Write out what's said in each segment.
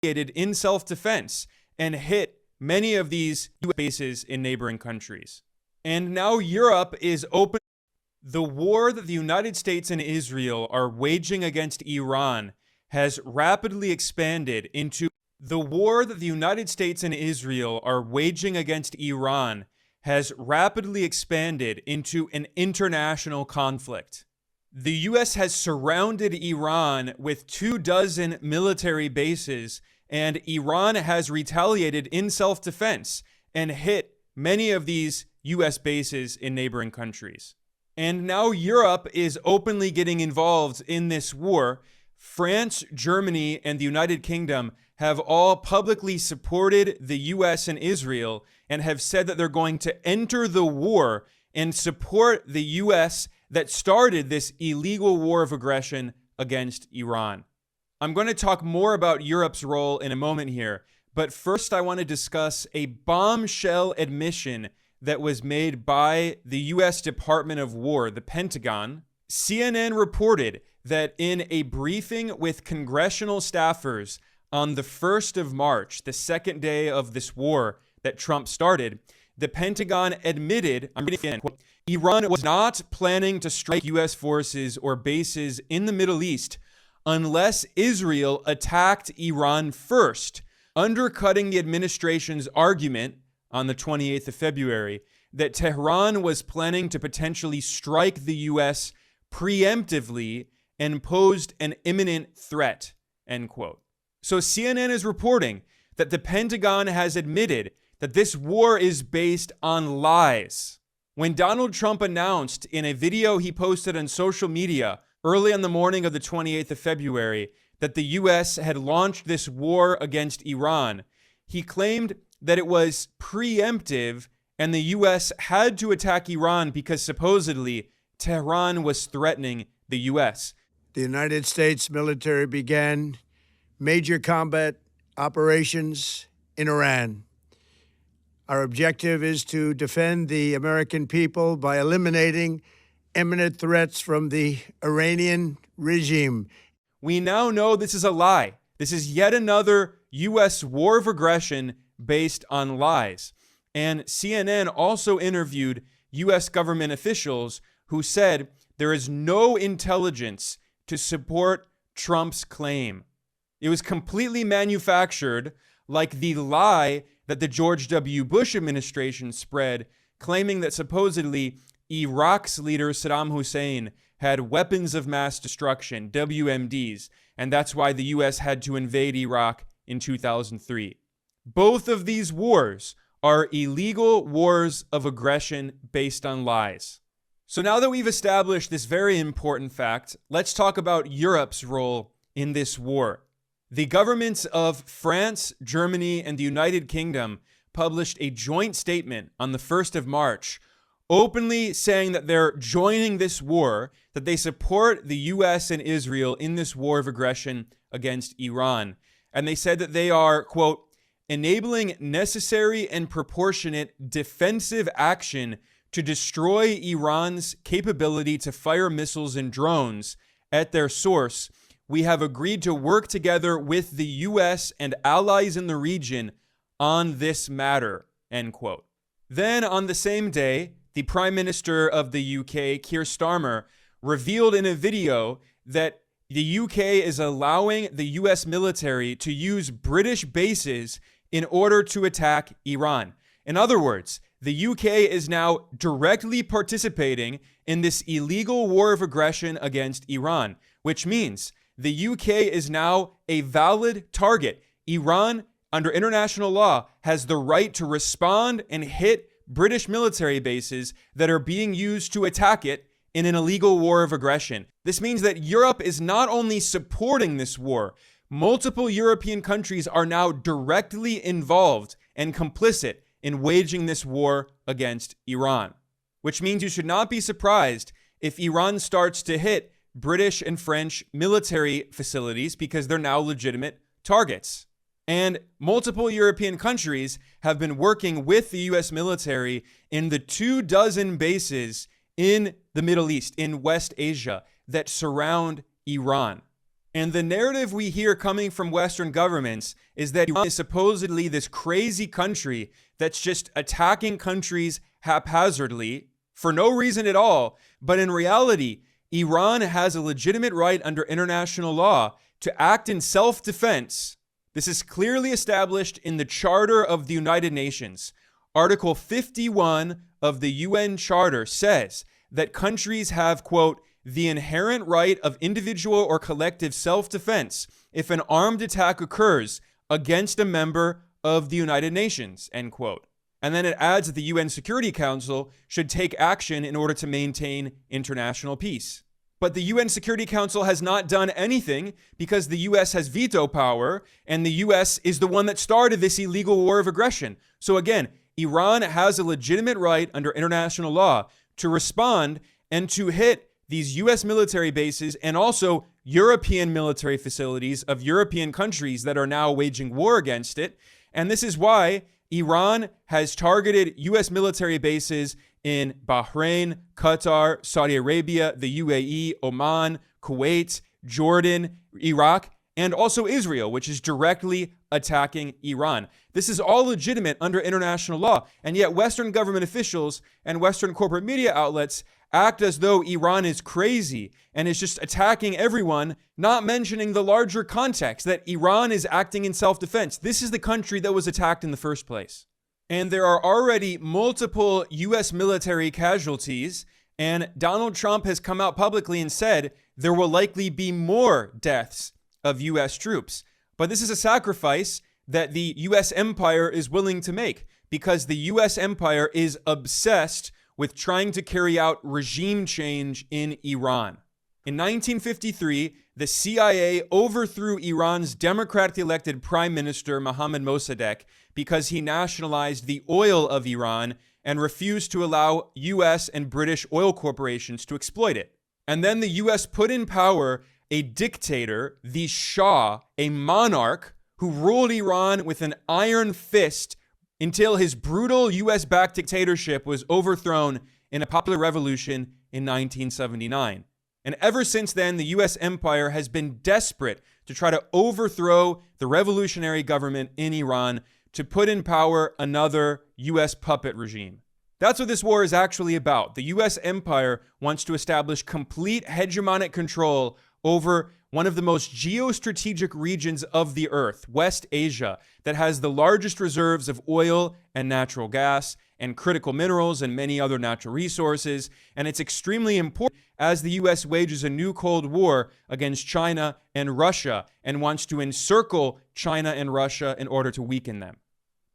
in self-defense and hit many of these US bases in neighboring countries. And now Europe is open. The war that the United States and Israel are waging against Iran has rapidly expanded into the war that the United States and Israel are waging against Iran has rapidly expanded into an international conflict. The U.S. has surrounded Iran with 24 military bases, and Iran has retaliated in self-defense and hit many of these U.S. bases in neighboring countries. And now Europe is openly getting involved in this war. France, Germany, and the United Kingdom have all publicly supported the U.S. and Israel and have said that they're going to enter the war and support the U.S. that started this illegal war of aggression against Iran. I'm going to talk more about Europe's role in a moment here, but first I want to discuss a bombshell admission that was made by the U.S. Department of War, the Pentagon. CNN reported that in a briefing with congressional staffers on the 1st of March, the second day of this war that Trump started, the Pentagon admitted, I'm reading again, quote, Iran was not planning to strike U.S. forces or bases in the Middle East unless Israel attacked Iran first, undercutting the administration's argument on the 28th of February that Tehran was planning to potentially strike the U.S. preemptively and posed an imminent threat, end quote. So CNN is reporting that the Pentagon has admitted that this war is based on lies. When Donald Trump announced in a video he posted on social media early on the morning of the 28th of February that the U.S. had launched this war against Iran, he claimed that it was preemptive and the U.S. had to attack Iran because supposedly Tehran was threatening the U.S. The United States military began major combat operations in Iran. Our objective is to defend the American people by eliminating imminent threats from the Iranian regime. We now know this is a lie. This is yet another U.S. war of aggression based on lies. And CNN also interviewed U.S. government officials who said there is no intelligence to support Trump's claim. It was completely manufactured, like the lie that the George W. Bush administration spread, claiming that supposedly Iraq's leader Saddam Hussein had weapons of mass destruction, WMDs, and that's why the U.S. had to invade Iraq in 2003. Both of these wars are illegal wars of aggression based on lies. So now that we've established this very important fact, let's talk about Europe's role in this war. The governments of France, Germany, and the United Kingdom published a joint statement on the 1st of March, openly saying that they're joining this war, that they support the U.S. and Israel in this war of aggression against Iran. And they said that they are, quote, enabling necessary and proportionate defensive action to destroy Iran's capability to fire missiles and drones at their source. We have agreed to work together with the U.S. and allies in the region on this matter, end quote. Then on the same day, the Prime Minister of the UK, Keir Starmer, revealed in a video that the UK is allowing the U.S. military to use British bases in order to attack Iran. In other words, the UK is now directly participating in this illegal war of aggression against Iran, which means the UK is now a valid target. Iran, under international law, has the right to respond and hit British military bases that are being used to attack it in an illegal war of aggression. This means that Europe is not only supporting this war, multiple European countries are now directly involved and complicit in waging this war against Iran, which means you should not be surprised if Iran starts to hit British and French military facilities because they're now legitimate targets. And multiple European countries have been working with the U.S. military in the 24 bases in the Middle East, in West Asia, that surround Iran. And the narrative we hear coming from Western governments is that Iran is supposedly this crazy country that's just attacking countries haphazardly for no reason at all. But in reality, Iran has a legitimate right under international law to act in self-defense. This is clearly established in the Charter of the United Nations. Article 51 of the UN Charter says that countries have, quote, the inherent right of individual or collective self-defense if an armed attack occurs against a member of the United Nations, end quote. And then it adds that the UN Security Council should take action in order to maintain international peace. But the UN Security Council has not done anything because the US has veto power, and the US is the one that started this illegal war of aggression. So again, Iran has a legitimate right under international law to respond and to hit these US military bases and also European military facilities of European countries that are now waging war against it. And this is why Iran has targeted US military bases in Bahrain, Qatar, Saudi Arabia, the UAE, Oman, Kuwait, Jordan, Iraq, and also Israel, which is directly attacking Iran. This is all legitimate under international law, and yet Western government officials and Western corporate media outlets act as though Iran is crazy and is just attacking everyone, not mentioning the larger context that Iran is acting in self-defense. This is the country that was attacked in the first place. And there are already multiple US military casualties, and Donald Trump has come out publicly and said there will likely be more deaths of US troops. But this is a sacrifice that the US empire is willing to make because the US empire is obsessed with trying to carry out regime change in Iran. In 1953, the CIA overthrew Iran's democratically elected prime minister, Mohammad Mossadegh, because he nationalized the oil of Iran and refused to allow US and British oil corporations to exploit it. And then the US put in power a dictator, the Shah, a monarch who ruled Iran with an iron fist until his brutal US-backed dictatorship was overthrown in a popular revolution in 1979. And ever since then, the US empire has been desperate to try to overthrow the revolutionary government in Iran to put in power another US puppet regime. That's what this war is actually about. The US empire wants to establish complete hegemonic control over one of the most geostrategic regions of the earth, West Asia, that has the largest reserves of oil and natural gas and critical minerals and many other natural resources. And it's extremely important as the US wages a new Cold War against China and Russia and wants to encircle China and Russia in order to weaken them.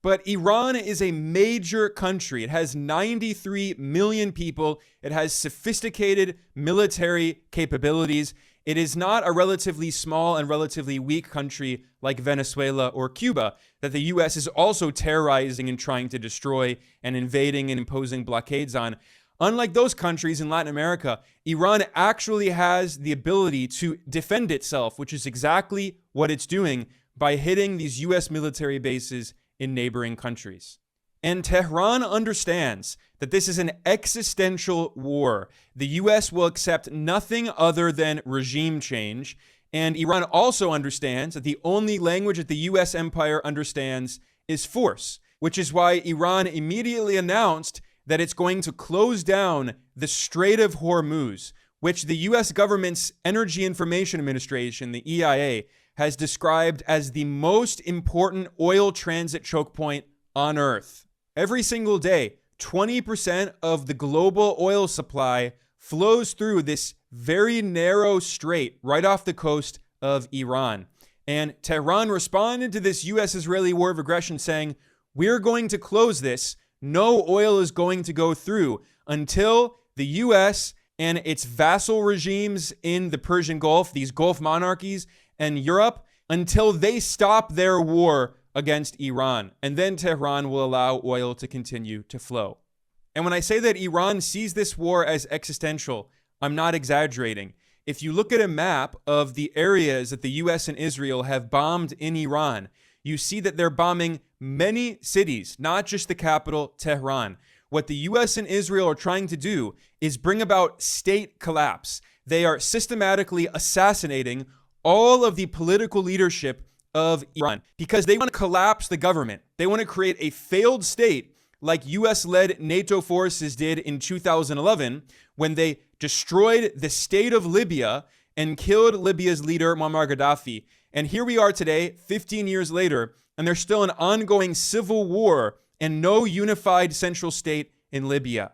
But Iran is a major country. It has 93 million people. It has sophisticated military capabilities. It is not a relatively small and relatively weak country like Venezuela or Cuba that the US is also terrorizing and trying to destroy and invading and imposing blockades on. Unlike those countries in Latin America, Iran actually has the ability to defend itself, which is exactly what it's doing by hitting these US military bases in neighboring countries. And Tehran understands that this is an existential war. The US will accept nothing other than regime change. And Iran also understands that the only language that the US empire understands is force, which is why Iran immediately announced that it's going to close down the Strait of Hormuz, which the US government's Energy Information Administration, the EIA, has described as the most important oil transit choke point on Earth. Every single day, 20% of the global oil supply flows through this very narrow strait right off the coast of Iran. And Tehran responded to this US-Israeli war of aggression saying, we're going to close this. No oil is going to go through until the US and its vassal regimes in the Persian Gulf, these Gulf monarchies, and Europe, until they stop their war against Iran. And then Tehran will allow oil to continue to flow. And when I say that Iran sees this war as existential, I'm not exaggerating. If you look at a map of the areas that the US and Israel have bombed in Iran, you see that they're bombing many cities, not just the capital, Tehran. What the US and Israel are trying to do is bring about state collapse. They are systematically assassinating all of the political leadership of Iran because they want to collapse the government. They want to create a failed state like US-led NATO forces did in 2011 when they destroyed the state of Libya and killed Libya's leader, Muammar Gaddafi. And here we are today, 15 years later, and there's still an ongoing civil war and no unified central state in Libya.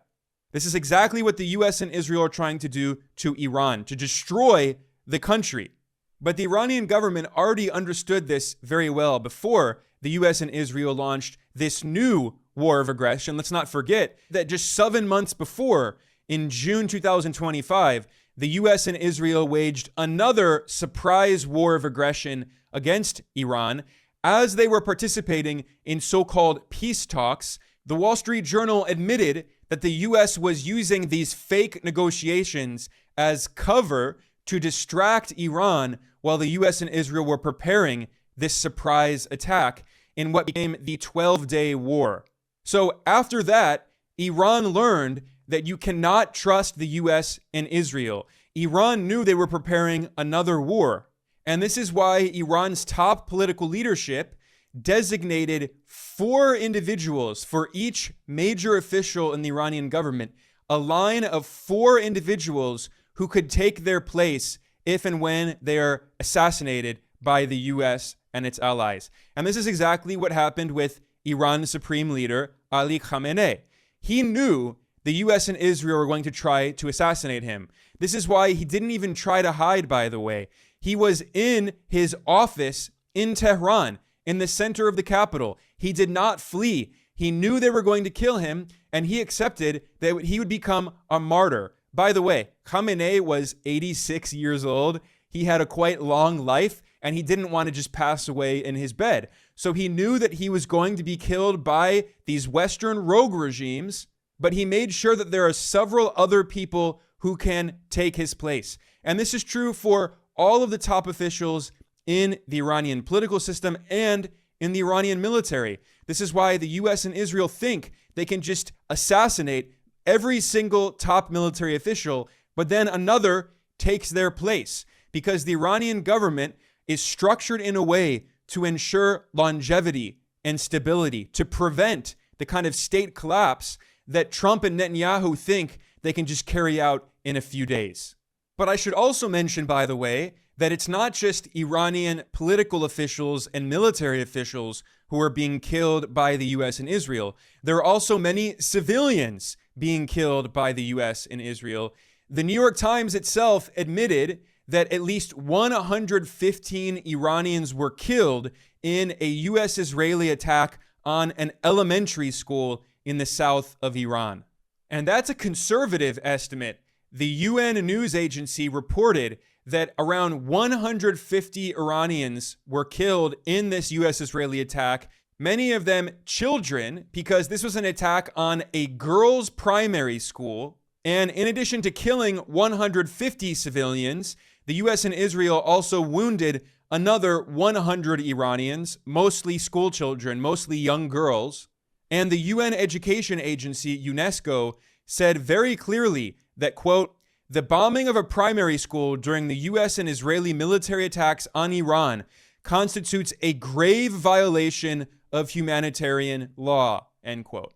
This is exactly what the US and Israel are trying to do to Iran, to destroy the country. But the Iranian government already understood this very well before the US and Israel launched this new war of aggression. Let's not forget that just 7 months before, in June 2025, the US and Israel waged another surprise war of aggression against Iran. As they were participating in so-called peace talks, the Wall Street Journal admitted that the US was using these fake negotiations as cover to distract Iran while the US and Israel were preparing this surprise attack in what became the 12-day war. So after that, Iran learned that you cannot trust the US and Israel. Iran knew they were preparing another war. And this is why Iran's top political leadership designated 4 individuals for each major official in the Iranian government, a line of 4 individuals who could take their place if and when they are assassinated by the US and its allies. And this is exactly what happened with Iran's supreme leader, Ali Khamenei. He knew the US and Israel were going to try to assassinate him. This is why he didn't even try to hide, by the way. He was in his office in Tehran, in the center of the capital. He did not flee. He knew they were going to kill him, and he accepted that he would become a martyr. By the way, Khamenei was 86 years old. He had a quite long life, and he didn't want to just pass away in his bed. So he knew that he was going to be killed by these Western rogue regimes, but he made sure that there are several other people who can take his place. And this is true for all of the top officials in the Iranian political system and in the Iranian military. This is why the US and Israel think they can just assassinate every single top military official, but then another takes their place, because the Iranian government is structured in a way to ensure longevity and stability, to prevent the kind of state collapse that Trump and Netanyahu think they can just carry out in a few days. But I should also mention, by the way, that it's not just Iranian political officials and military officials who are being killed by the US and Israel. There are also many civilians being killed by the US and Israel. The New York Times itself admitted that at least 115 Iranians were killed in a US-Israeli attack on an elementary school in the south of Iran. And that's a conservative estimate. The UN news agency reported that around 150 Iranians were killed in this US-Israeli attack, many of them children, because this was an attack on a girls' primary school. And in addition to killing 150 civilians, the US and Israel also wounded another 100 Iranians, mostly school children, mostly young girls. And the UN Education Agency, UNESCO, said very clearly that, quote, "The bombing of a primary school during the US and Israeli military attacks on Iran constitutes a grave violation of humanitarian law," end quote.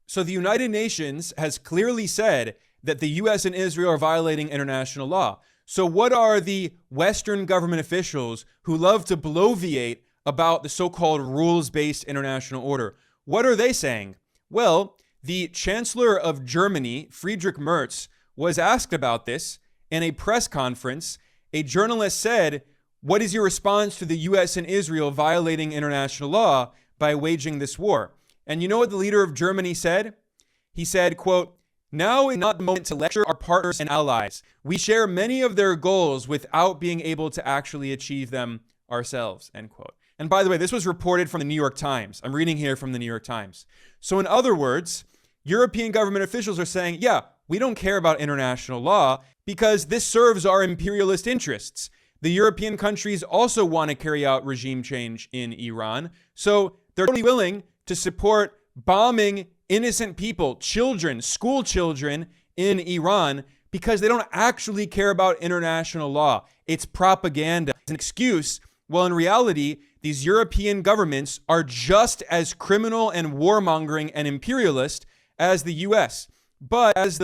So the United Nations has clearly said that the US and Israel are violating international law. So what are the Western government officials who love to bloviate about the so-called rules-based international order? What are they saying? Well, the Chancellor of Germany, Friedrich Merz, was asked about this in a press conference. A journalist said, "What is your response to the US and Israel violating international law by waging this war?" And you know what the leader of Germany said? He said, quote, "Now is not the moment to lecture our partners and allies. We share many of their goals without being able to actually achieve them ourselves," end quote. And by the way, this was reported from the New York Times. I'm reading here from the New York Times. So in other words, European government officials are saying, yeah, we don't care about international law because this serves our imperialist interests. The European countries also want to carry out regime change in Iran. So they're totally willing to support bombing innocent people, children, school children in Iran, because they don't actually care about international law. It's propaganda. It's an excuse. Well, in reality, these European governments are just as criminal and warmongering and imperialist as the US. But as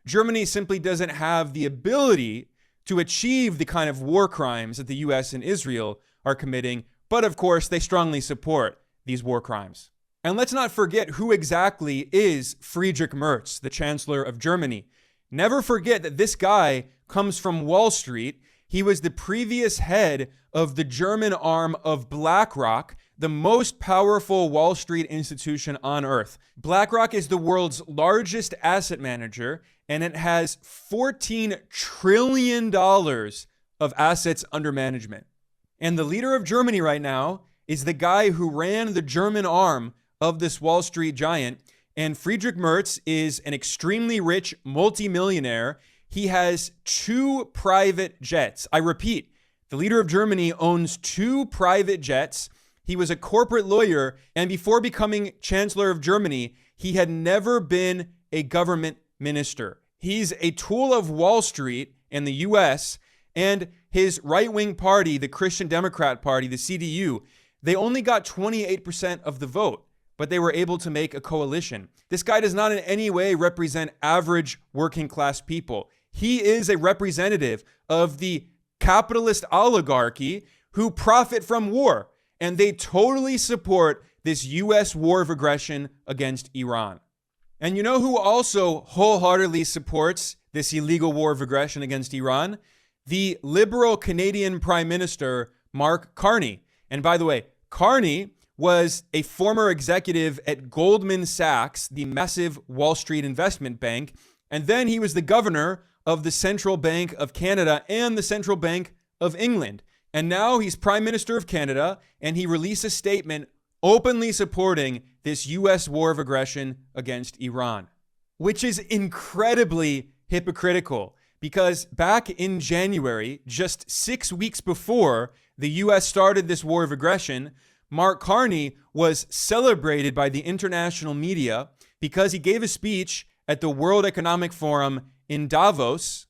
Germany simply doesn't have the ability to achieve the kind of war crimes that the US and Israel are committing. But of course, they strongly support these war crimes. And let's not forget who exactly is Friedrich Merz, the Chancellor of Germany. Never forget that this guy comes from Wall Street. He was the previous head of the German arm of BlackRock, the most powerful Wall Street institution on earth. BlackRock is the world's largest asset manager, and it has $14 trillion of assets under management. And the leader of Germany right now is the guy who ran the German arm of this Wall Street giant. And Friedrich Merz is an extremely rich multimillionaire. He has 2 private jets. I repeat, the leader of Germany owns 2 private jets. He was a corporate lawyer, and before becoming Chancellor of Germany, he had never been a government minister. He's a tool of Wall Street in the US, and his right-wing party, the Christian Democrat Party, the CDU, they only got 28% of the vote, but they were able to make a coalition. This guy does not in any way represent average working class people. He is a representative of the capitalist oligarchy who profit from war, and they totally support this US war of aggression against Iran. And you know who also wholeheartedly supports this illegal war of aggression against Iran? The liberal Canadian Prime Minister, Mark Carney. And by the way, Carney was a former executive at Goldman Sachs, the massive Wall Street investment bank. And then he was the governor of the Central Bank of Canada and the Central Bank of England. And now he's Prime Minister of Canada, and he released a statement openly supporting this US war of aggression against Iran, which is incredibly hypocritical because back in January, just 6 weeks before the US started this war of aggression, Mark Carney was celebrated by the international media because he gave a speech at the World Economic Forum in Davos,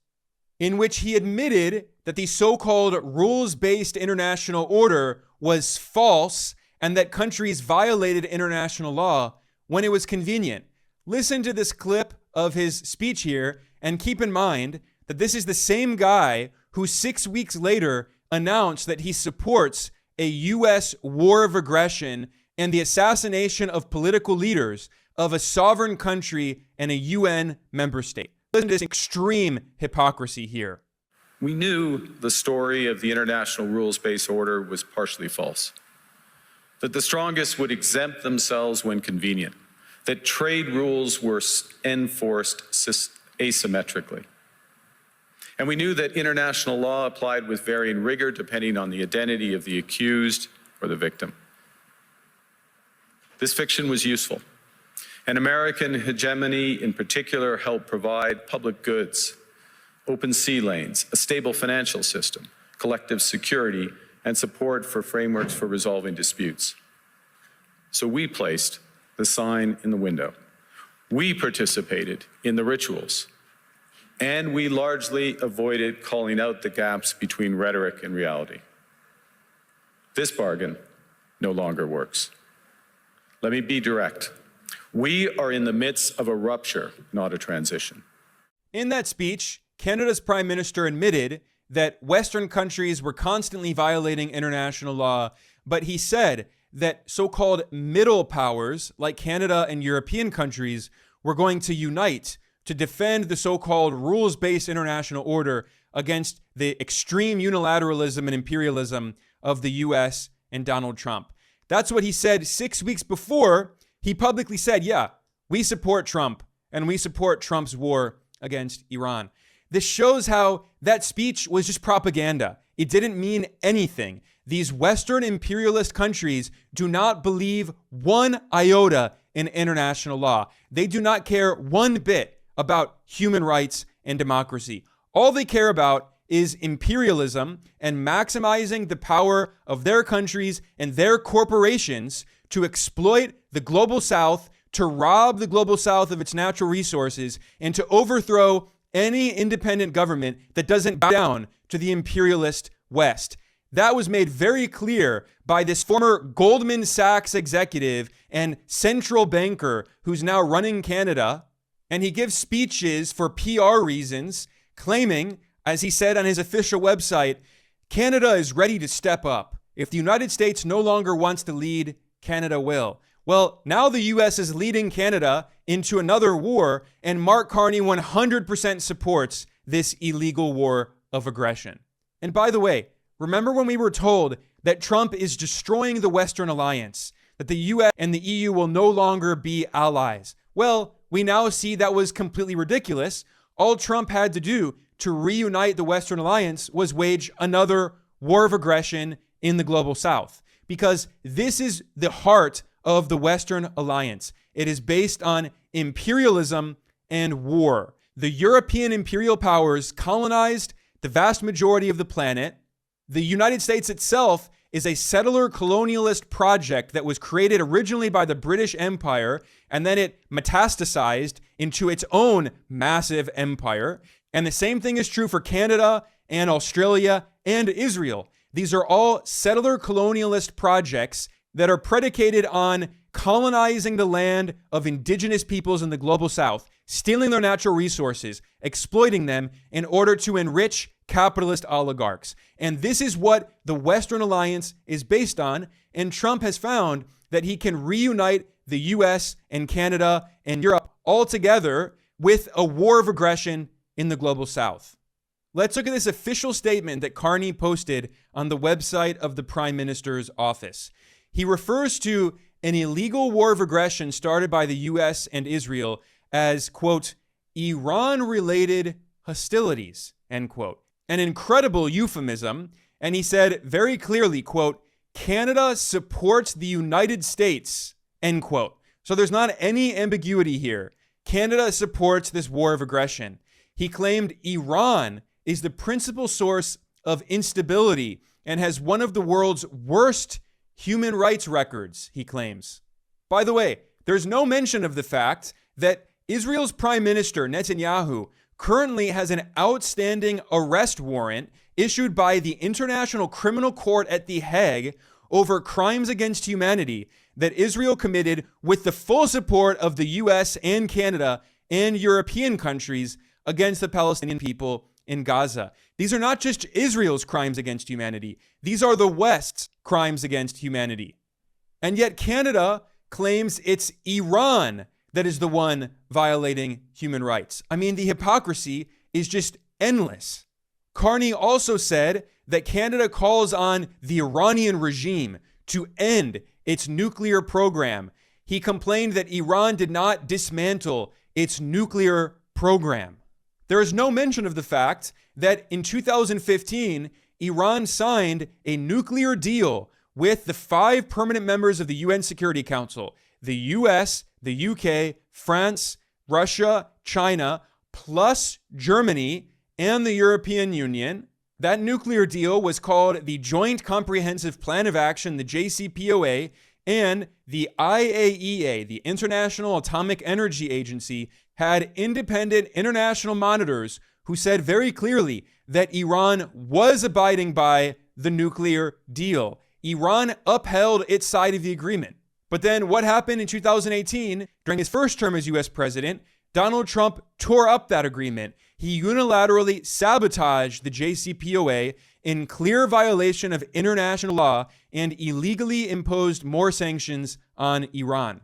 in which he admitted that the so-called rules-based international order was false and that countries violated international law when it was convenient. Listen to this clip of his speech here and keep in mind that this is the same guy who 6 weeks later announced that he supports a U.S. war of aggression and the assassination of political leaders of a sovereign country and a UN member state. Listen to this extreme hypocrisy here. We knew the story of the international rules-based order was partially false, that the strongest would exempt themselves when convenient, that trade rules were enforced asymmetrically. And we knew that international law applied with varying rigor depending on the identity of the accused or the victim. This fiction was useful, and American hegemony in particular helped provide public goods, open sea lanes, a stable financial system, collective security, and support for frameworks for resolving disputes. So we placed the sign in the window. We participated in the rituals, and we largely avoided calling out the gaps between rhetoric and reality. This bargain no longer works. Let me be direct. We are in the midst of a rupture, not a transition. In that speech, Canada's Prime Minister admitted that Western countries were constantly violating international law, but he said that so-called middle powers like Canada and European countries were going to unite to defend the so-called rules-based international order against the extreme unilateralism and imperialism of the US and Donald Trump. That's what he said 6 weeks before he publicly said, yeah, we support Trump and we support Trump's war against Iran. This shows how that speech was just propaganda. It didn't mean anything. These Western imperialist countries do not believe one iota in international law. They do not care one bit about human rights and democracy. All they care about is imperialism and maximizing the power of their countries and their corporations to exploit the global South, to rob the global South of its natural resources, and to overthrow any independent government that doesn't bow down to the imperialist West. That was made very clear by this former Goldman Sachs executive and central banker who's now running Canada. And he gives speeches for PR reasons, claiming, as he said on his official website, Canada is ready to step up. If the United States no longer wants to lead, Canada will. Well, now the U.S. is leading Canada into another war, and Mark Carney 100% supports this illegal war of aggression. And by the way, remember when we were told that Trump is destroying the Western alliance, that the U.S. and the EU will no longer be allies? Well, we now see that was completely ridiculous. All Trump had to do to reunite the Western alliance was wage another war of aggression in the global South, because this is the heart of the Western alliance. It is based on imperialism and war. The European imperial powers colonized the vast majority of the planet. The United States itself is a settler colonialist project that was created originally by the British Empire, and then it metastasized into its own massive empire. And the same thing is true for Canada and Australia and Israel. These are all settler colonialist projects that are predicated on colonizing the land of indigenous peoples in the global South, stealing their natural resources, exploiting them in order to enrich capitalist oligarchs. And this is what the Western Alliance is based on. And Trump has found that he can reunite the US and Canada and Europe all together with a war of aggression in the global South. Let's look at this official statement that Carney posted on the website of the Prime Minister's office. He refers to an illegal war of aggression started by the US and Israel as, quote, Iran-related hostilities, end quote. An incredible euphemism. And he said very clearly, quote, Canada supports the United States, end quote. So there's not any ambiguity here. Canada supports this war of aggression. He claimed Iran is the principal source of instability and has one of the world's worst human rights records, he claims. By the way, there's no mention of the fact that Israel's Prime Minister, Netanyahu, currently has an outstanding arrest warrant issued by the International Criminal Court at The Hague over crimes against humanity that Israel committed with the full support of the US and Canada and European countries against the Palestinian people in Gaza. These are not just Israel's crimes against humanity. These are the West's crimes against humanity. And yet Canada claims it's Iran that is the one violating human rights. I mean, the hypocrisy is just endless. Carney also said that Canada calls on the Iranian regime to end its nuclear program. He complained that Iran did not dismantle its nuclear program. There is no mention of the fact that in 2015, Iran signed a nuclear deal with the 5 permanent members of the UN Security Council, the US, the UK, France, Russia, China, plus Germany and the European Union. That nuclear deal was called the Joint Comprehensive Plan of Action, the JCPOA, and the IAEA, the International Atomic Energy Agency, had independent international monitors who said very clearly that Iran was abiding by the nuclear deal. Iran upheld its side of the agreement. But then what happened in 2018, during his first term as US president? Donald Trump tore up that agreement. He unilaterally sabotaged the JCPOA in clear violation of international law and illegally imposed more sanctions on Iran.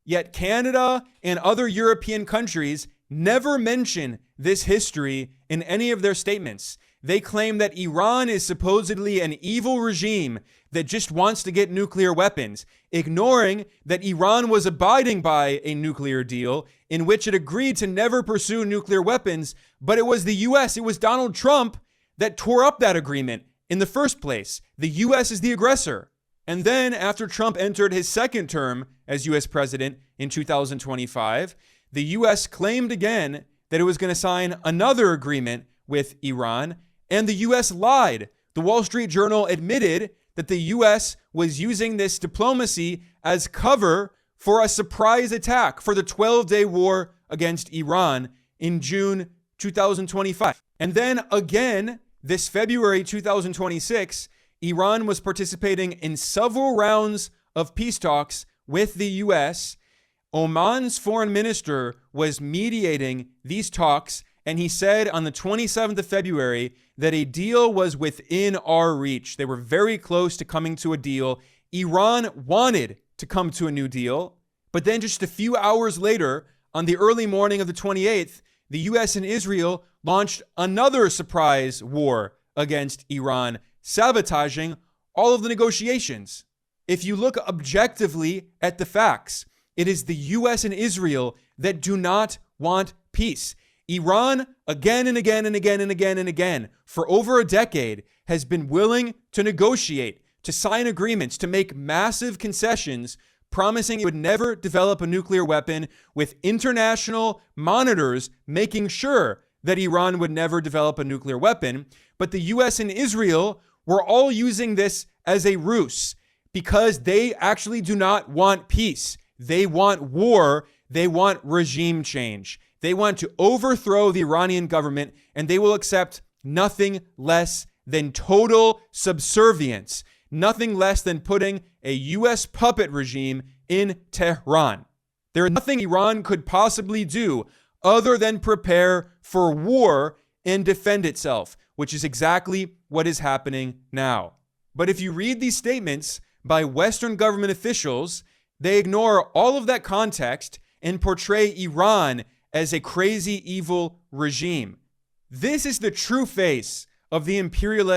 Yet Canada and other European countries never mention this history in any of their statements. They claim that Iran is supposedly an evil regime that just wants to get nuclear weapons, ignoring that Iran was abiding by a nuclear deal in which it agreed to never pursue nuclear weapons, but it was the US, it was Donald Trump that tore up that agreement in the first place. The US is the aggressor. And then after Trump entered his second term as US president in 2025, the US claimed again that it was going to sign another agreement with Iran, and the US lied. The Wall Street Journal admitted that the US was using this diplomacy as cover for a surprise attack for the 12-day war against Iran in June 2025. And then again, this February 2026, Iran was participating in several rounds of peace talks with the U.S. Oman's foreign minister was mediating these talks, and he said on the 27th of February that a deal was within our reach. They were very close to coming to a deal. Iran wanted to come to a new deal, but then just a few hours later, on the early morning of the 28th, the U.S. and Israel launched another surprise war against Iran, sabotaging all of the negotiations. If you look objectively at the facts, it is the U.S. and Israel that do not want peace. Iran, again and again and again and again and again, for over a decade, has been willing to negotiate, to sign agreements, to make massive concessions, promising it would never develop a nuclear weapon, with international monitors making sure that Iran would never develop a nuclear weapon. But the U.S. and Israel were all using this as a ruse because they actually do not want peace. They want war. They want regime change. They want to overthrow the Iranian government, and they will accept nothing less than total subservience, nothing less than putting a U.S. puppet regime in Tehran. There is nothing Iran could possibly do other than prepare for war and defend itself, which is exactly what is happening now. But if you read these statements by Western government officials, they ignore all of that context and portray Iran as a crazy, evil regime. This is the true face of the imperialist